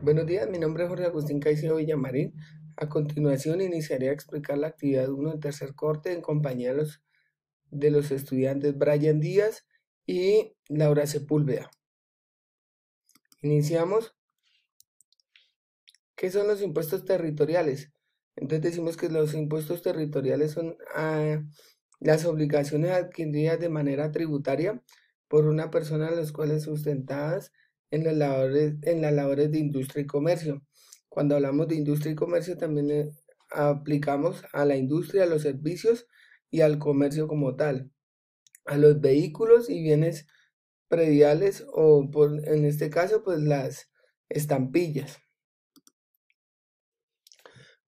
Buenos días, mi nombre es Jorge Agustín Caicedo Villamarín. A continuación iniciaré a explicar la actividad 1 del tercer corte en compañía de los estudiantes Brian Díaz y Laura Sepúlveda. Iniciamos. ¿Qué son los impuestos territoriales? Entonces decimos que los impuestos territoriales son las obligaciones adquiridas de manera tributaria por una persona, las cuales sustentadas en las labores de industria y comercio. Cuando hablamos de industria y comercio también aplicamos a la industria, a los servicios y al comercio como tal, a los vehículos y bienes prediales o en este caso pues las estampillas.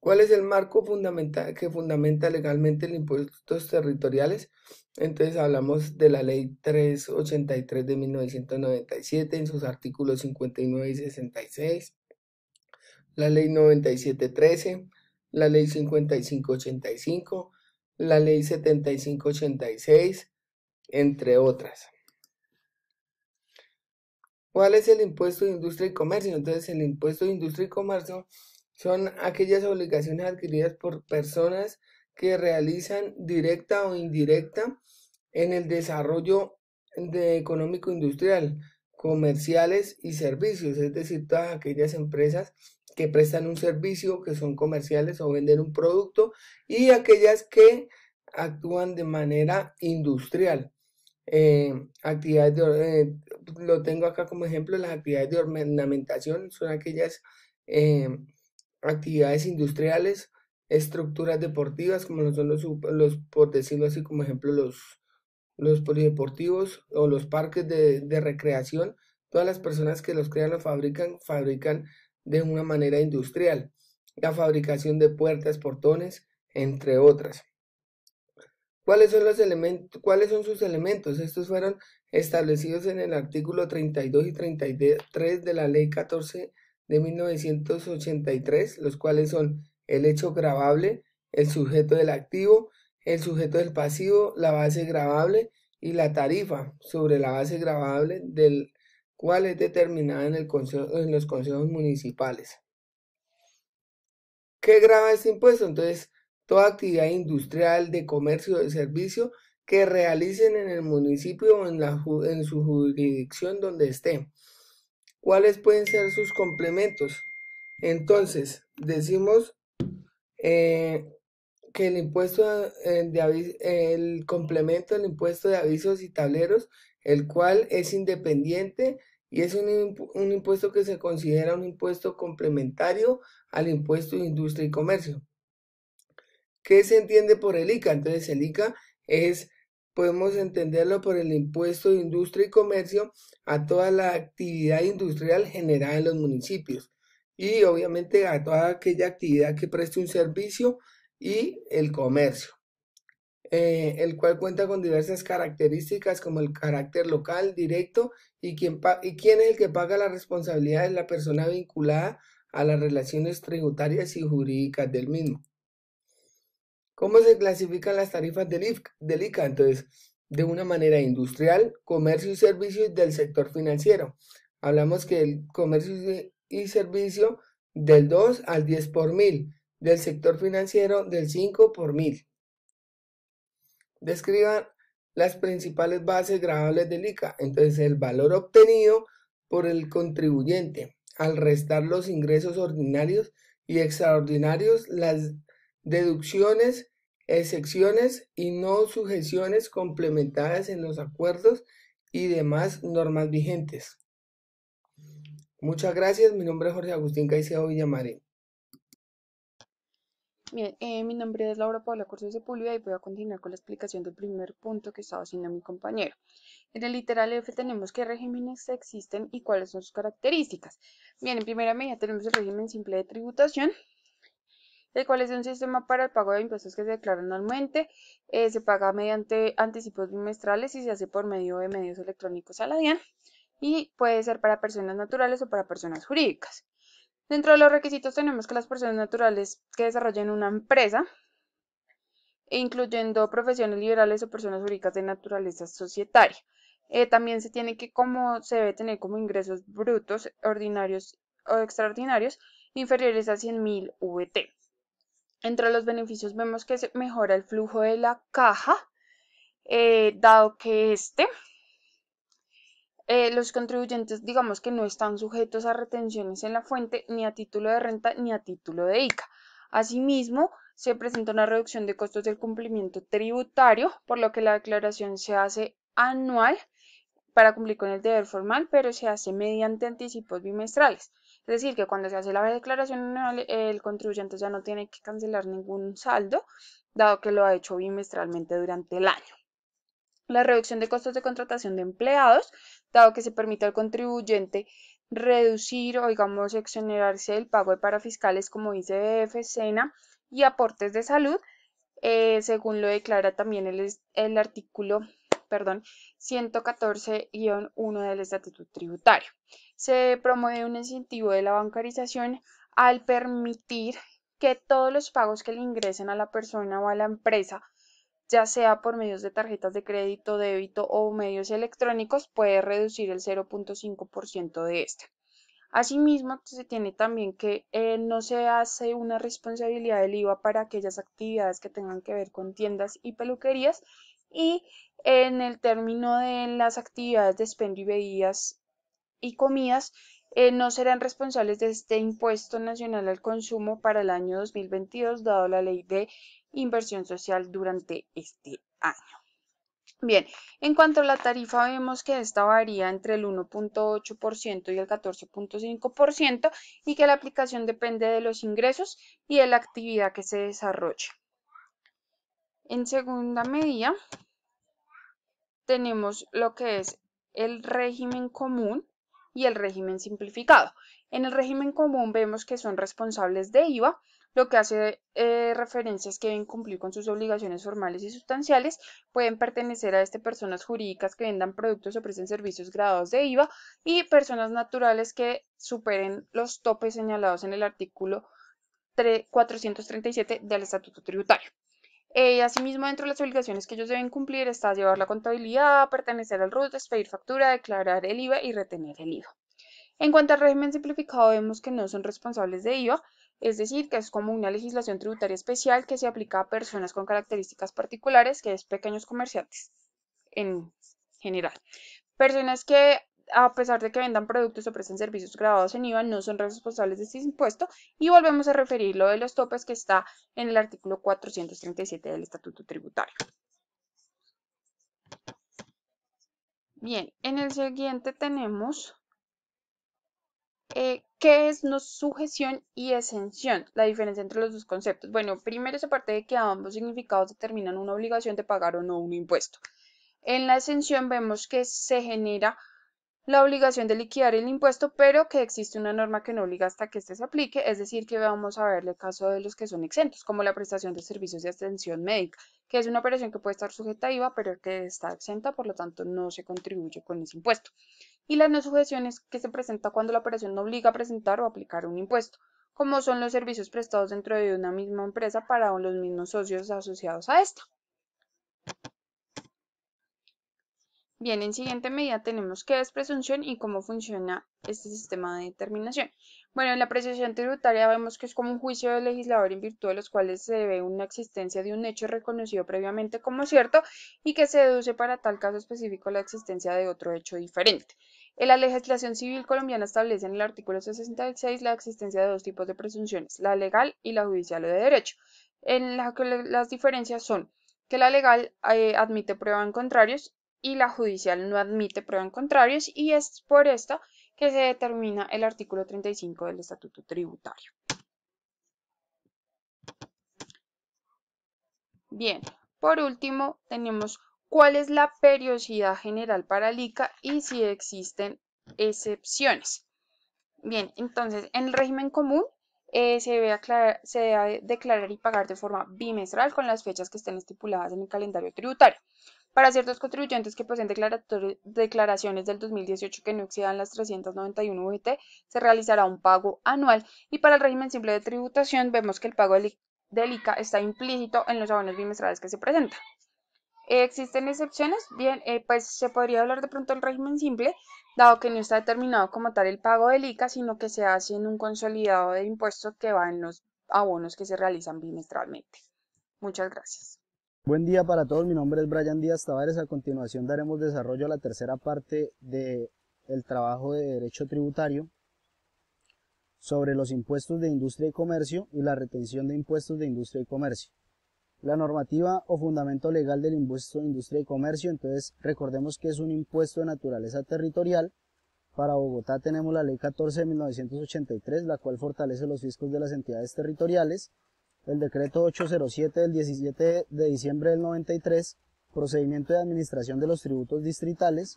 ¿Cuál es el marco fundamental que fundamenta legalmente los impuestos territoriales? Entonces hablamos de la Ley 383 de 1997 en sus artículos 59 y 66, la Ley 9713, la Ley 5585, la Ley 7586, entre otras. ¿Cuál es el impuesto de industria y comercio? Entonces, el impuesto de industria y comercio son aquellas obligaciones adquiridas por personas que realizan directa o indirecta en el desarrollo económico industrial, comerciales y servicios, es decir, todas aquellas empresas que prestan un servicio, que son comerciales o venden un producto, y aquellas que actúan de manera industrial. Actividades lo tengo acá como ejemplo, las actividades de ornamentación son aquellas eh, actividades industriales, estructuras deportivas, como lo son por decirlo así, como ejemplo, los polideportivos o los parques de recreación. Todas las personas que los crean o fabrican de una manera industrial. La fabricación de puertas, portones, entre otras. ¿Cuáles son los elementos? ¿Cuáles son sus elementos? Estos fueron establecidos en el artículo 32 y 33 de la Ley 14 de 1983, los cuales son el hecho gravable, el sujeto del activo, el sujeto del pasivo, la base gravable y la tarifa sobre la base gravable, del cual es determinada en los consejos municipales. ¿Qué grava este impuesto? Entonces, toda actividad industrial, de comercio, de servicio que realicen en el municipio o en su jurisdicción donde esté. ¿Cuáles pueden ser sus complementos? Entonces, decimos eh, que el el complemento del impuesto de avisos y tableros, el cual es independiente y es un impuesto que se considera un impuesto complementario al impuesto de industria y comercio. ¿Qué se entiende por el ICA? Entonces el ICA podemos entenderlo por el impuesto de industria y comercio a toda la actividad industrial generada en los municipios y obviamente a toda aquella actividad que preste un servicio y el comercio, el cual cuenta con diversas características como el carácter local, directo y quién es el que paga la responsabilidad de la persona vinculada a las relaciones tributarias y jurídicas del mismo. ¿Cómo se clasifican las tarifas del ICA? Entonces, de una manera industrial, comercio y servicios del sector financiero. Hablamos que el comercio y servicio del 2 al 10 por mil, del sector financiero del 5 por mil. Describan las principales bases gravables del ICA. Entonces, el valor obtenido por el contribuyente al restar los ingresos ordinarios y extraordinarios, las deducciones, excepciones y no sujeciones complementadas en los acuerdos y demás normas vigentes. Muchas gracias. Mi nombre es Jorge Agustín Caicedo Villamarín. Bien, mi nombre es Laura Paula Corso Sepúlveda y voy a continuar con la explicación del primer punto que estaba haciendo mi compañero. En el literal F tenemos qué regímenes existen y cuáles son sus características. Bien, en primera medida tenemos el régimen simple de tributación, el cual es un sistema para el pago de impuestos que se declaran anualmente, se paga mediante anticipos bimestrales y se hace por medio de medios electrónicos a la DIAN y puede ser para personas naturales o para personas jurídicas. Dentro de los requisitos tenemos que las personas naturales que desarrollen una empresa, incluyendo profesiones liberales o personas jurídicas de naturaleza societaria. También se debe tener como ingresos brutos ordinarios o extraordinarios inferiores a 100.000 VT. Entre los beneficios vemos que se mejora el flujo de la caja, dado que los contribuyentes, digamos que no están sujetos a retenciones en la fuente, ni a título de renta, ni a título de ICA. Asimismo, se presenta una reducción de costos del cumplimiento tributario, por lo que la declaración se hace anual para cumplir con el deber formal, pero se hace mediante anticipos bimestrales. Es decir, que cuando se hace la declaración anual, el contribuyente ya no tiene que cancelar ningún saldo, dado que lo ha hecho bimestralmente durante el año. La reducción de costos de contratación de empleados, dado que se permite al contribuyente reducir o, digamos, exonerarse del pago de parafiscales como ICBF, SENA y aportes de salud, según lo declara también el artículo 114-1 del Estatuto Tributario. Se promueve un incentivo de la bancarización al permitir que todos los pagos que le ingresen a la persona o a la empresa, ya sea por medios de tarjetas de crédito, débito o medios electrónicos, puede reducir el 0.5% de este. Asimismo, se tiene también que no se hace una responsabilidad del IVA para aquellas actividades que tengan que ver con tiendas y peluquerías, y en el término de las actividades de expendio y bebidas y comidas, no serán responsables de este impuesto nacional al consumo para el año 2022, dado la ley de inversión social durante este año. Bien, en cuanto a la tarifa, vemos que esta varía entre el 1.8% y el 14.5% y que la aplicación depende de los ingresos y de la actividad que se desarrolle. En segunda medida, tenemos lo que es el régimen común y el régimen simplificado. En el régimen común vemos que son responsables de IVA, lo que hace referencia es que deben cumplir con sus obligaciones formales y sustanciales, pueden pertenecer a personas jurídicas que vendan productos o presten servicios graduados de IVA y personas naturales que superen los topes señalados en el artículo 437 del Estatuto Tributario. Asimismo, dentro de las obligaciones que ellos deben cumplir está llevar la contabilidad, pertenecer al RUT, expedir factura, declarar el IVA y retener el IVA. En cuanto al régimen simplificado, vemos que no son responsables de IVA, es decir, que es como una legislación tributaria especial que se aplica a personas con características particulares, que es pequeños comerciantes en general. Personas que, a pesar de que vendan productos o presten servicios grabados en IVA, no son responsables de este impuesto, y volvemos a referir lo de los topes que está en el artículo 437 del Estatuto Tributario. Bien, en el siguiente tenemos ¿qué es no sujeción y exención? La diferencia entre los dos conceptos. Bueno, primero es aparte de que ambos significados determinan una obligación de pagar o no un impuesto. En la exención vemos que se genera la obligación de liquidar el impuesto, pero que existe una norma que no obliga hasta que éste se aplique, es decir, que vamos a verle el caso de los que son exentos, como la prestación de servicios de atención médica, que es una operación que puede estar sujeta a IVA, pero que está exenta, por lo tanto no se contribuye con ese impuesto. Y la no sujeción es que se presenta cuando la operación no obliga a presentar o aplicar un impuesto, como son los servicios prestados dentro de una misma empresa para los mismos socios asociados a esta. Bien, en siguiente medida tenemos qué es presunción y cómo funciona este sistema de determinación. Bueno, en la apreciación tributaria vemos que es como un juicio del legislador en virtud de los cuales se ve una existencia de un hecho reconocido previamente como cierto y que se deduce para tal caso específico la existencia de otro hecho diferente. En la legislación civil colombiana establece en el artículo 66 la existencia de dos tipos de presunciones, la legal y la judicial o de derecho. En la que las diferencias son que la legal admite prueba en contrarios y la judicial no admite prueba en contrarios, y es por esta que se determina el artículo 35 del Estatuto Tributario. Bien, por último tenemos cuál es la periodicidad general para el ICA y si existen excepciones. Bien, entonces en el régimen común se debe declarar y pagar de forma bimestral con las fechas que estén estipuladas en el calendario tributario. Para ciertos contribuyentes que poseen declaraciones del 2018 que no excedan las 391 VT, se realizará un pago anual, y para el régimen simple de tributación vemos que el pago del ICA está implícito en los abonos bimestrales que se presentan. ¿Existen excepciones? Bien, pues se podría hablar de pronto del régimen simple, dado que no está determinado como tal el pago del ICA, sino que se hace en un consolidado de impuestos que va en los abonos que se realizan bimestralmente. Muchas gracias. Buen día para todos, mi nombre es Brian Díaz Tavares. A continuación daremos desarrollo a la tercera parte del trabajo de derecho tributario sobre los impuestos de industria y comercio y la retención de impuestos de industria y comercio. La normativa o fundamento legal del impuesto de industria y comercio, entonces recordemos que es un impuesto de naturaleza territorial. Para Bogotá tenemos la Ley 14 de 1983, la cual fortalece los fiscos de las entidades territoriales. El decreto 807 del 17 de diciembre del 93, procedimiento de administración de los tributos distritales,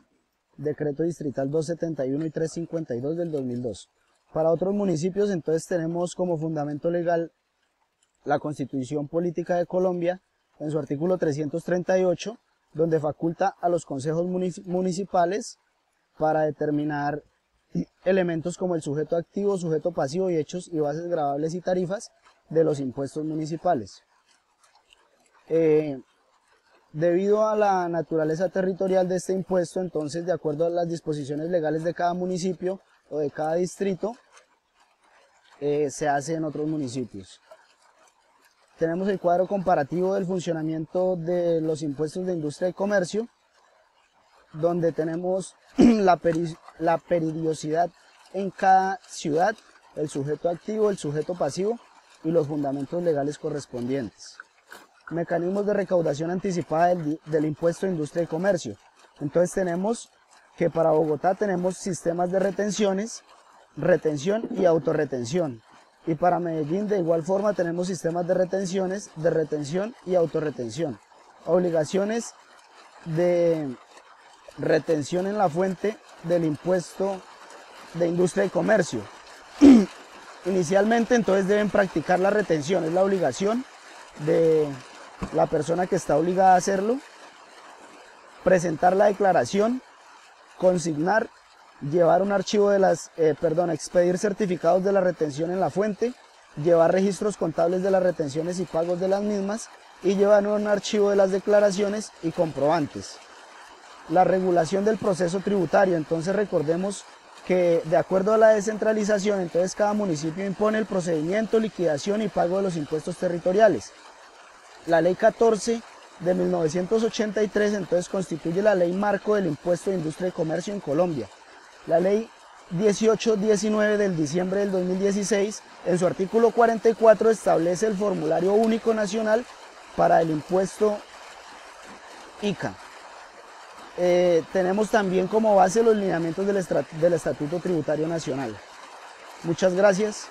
decreto distrital 271 y 352 del 2002. Para otros municipios entonces tenemos como fundamento legal la Constitución Política de Colombia en su artículo 338, donde faculta a los consejos municipales para determinar elementos como el sujeto activo, sujeto pasivo y hechos y bases gravables y tarifas de los impuestos municipales. Debido a la naturaleza territorial de este impuesto, entonces de acuerdo a las disposiciones legales de cada municipio o de cada distrito, se hace en otros municipios. Tenemos el cuadro comparativo del funcionamiento de los impuestos de industria y comercio, donde tenemos la periodicidad en cada ciudad, el sujeto activo, el sujeto pasivo y los fundamentos legales correspondientes. Mecanismos de recaudación anticipada del impuesto de industria y comercio. Entonces tenemos que para Bogotá tenemos sistemas de retenciones, retención y autorretención. Y para Medellín de igual forma tenemos sistemas de retenciones, de retención y autorretención. Obligaciones de retención en la fuente del impuesto de industria y comercio. Inicialmente entonces deben practicar la retención, es la obligación de la persona que está obligada a hacerlo, presentar la declaración, consignar, llevar un archivo de expedir certificados de la retención en la fuente, llevar registros contables de las retenciones y pagos de las mismas y llevar un archivo de las declaraciones y comprobantes. La regulación del proceso tributario, entonces recordemos que de acuerdo a la descentralización, entonces cada municipio impone el procedimiento, liquidación y pago de los impuestos territoriales. La Ley 14 de 1983 entonces constituye la ley marco del impuesto de industria y comercio en Colombia. La Ley 1819 del diciembre del 2016, en su artículo 44, establece el formulario único nacional para el impuesto ICA. Tenemos también como base los lineamientos del Estatuto Tributario Nacional. Muchas gracias.